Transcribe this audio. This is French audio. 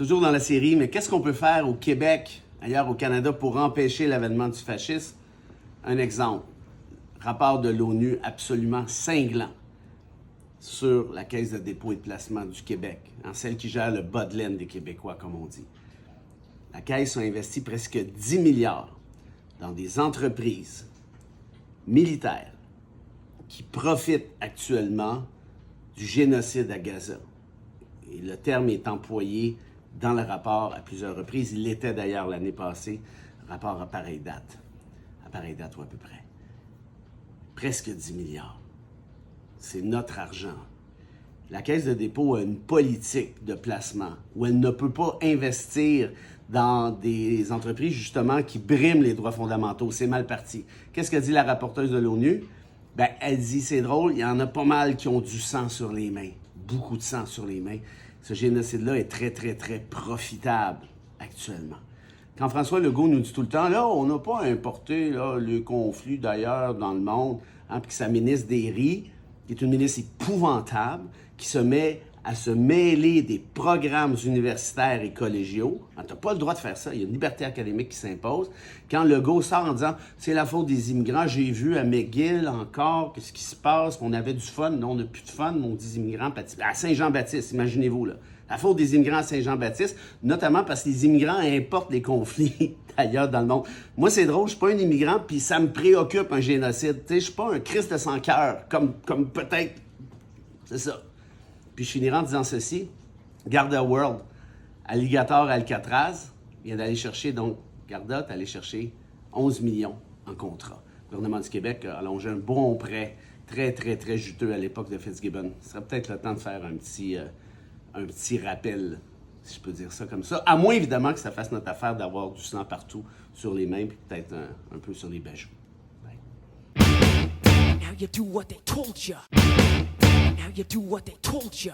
Toujours dans la série, mais qu'est-ce qu'on peut faire au Québec, ailleurs au Canada, pour empêcher l'avènement du fascisme? Un exemple, rapport de l'ONU absolument cinglant sur la Caisse de dépôt et de placement du Québec, celle qui gère le bas de laine des Québécois, comme on dit. La Caisse a investi presque 10 milliards dans des entreprises militaires qui profitent actuellement du génocide à Gaza. Et le terme est employé dans le rapport à plusieurs reprises. Il l'était d'ailleurs l'année passée, rapport à pareille date. À pareille date ou à peu près. Presque 10 milliards. C'est notre argent. La Caisse de dépôt a une politique de placement où elle ne peut pas investir dans des entreprises, justement, qui briment les droits fondamentaux. C'est mal parti. Qu'est-ce que dit la rapporteuse de l'ONU? Ben, elle dit, c'est drôle, il y en a pas mal qui ont du sang sur les mains. Beaucoup de sang sur les mains. Ce génocide-là est très, très, très profitable actuellement. Quand François Legault nous dit tout le temps, là, on n'a pas importé là, le conflit d'ailleurs dans le monde, puis que sa ministre des Riz, qui est une ministre épouvantable, qui se met à se mêler des programmes universitaires et collégiaux. Tu n'as pas le droit de faire ça. Il y a une liberté académique qui s'impose. Quand Legault sort en disant « c'est la faute des immigrants », j'ai vu à McGill encore qu'est-ce qui se passe, qu'on avait du fun. Non, on n'a plus de fun, on dit immigrants à Saint-Jean-Baptiste, imaginez-vous là. La faute des immigrants à Saint-Jean-Baptiste, notamment parce que les immigrants importent les conflits ailleurs dans le monde. Moi, c'est drôle, je suis pas un immigrant, puis ça me préoccupe un génocide. Tu sais, je suis pas un Christ de sans cœur, comme peut-être, c'est ça. Puis je finirai en disant ceci, Garda World, Alligator Alcatraz, vient d'aller chercher, donc, Garda est allé chercher 11 millions en contrat. Le gouvernement du Québec a allongé un bon prêt, très, très, très juteux à l'époque de Fitzgibbon. Ce serait peut-être le temps de faire un petit rappel, si je peux dire ça comme ça. À moins, évidemment, que ça fasse notre affaire d'avoir du sang partout sur les mains, puis peut-être un peu sur les bijoux. Bye. Now you do what they told ya. Now you do what they told ya.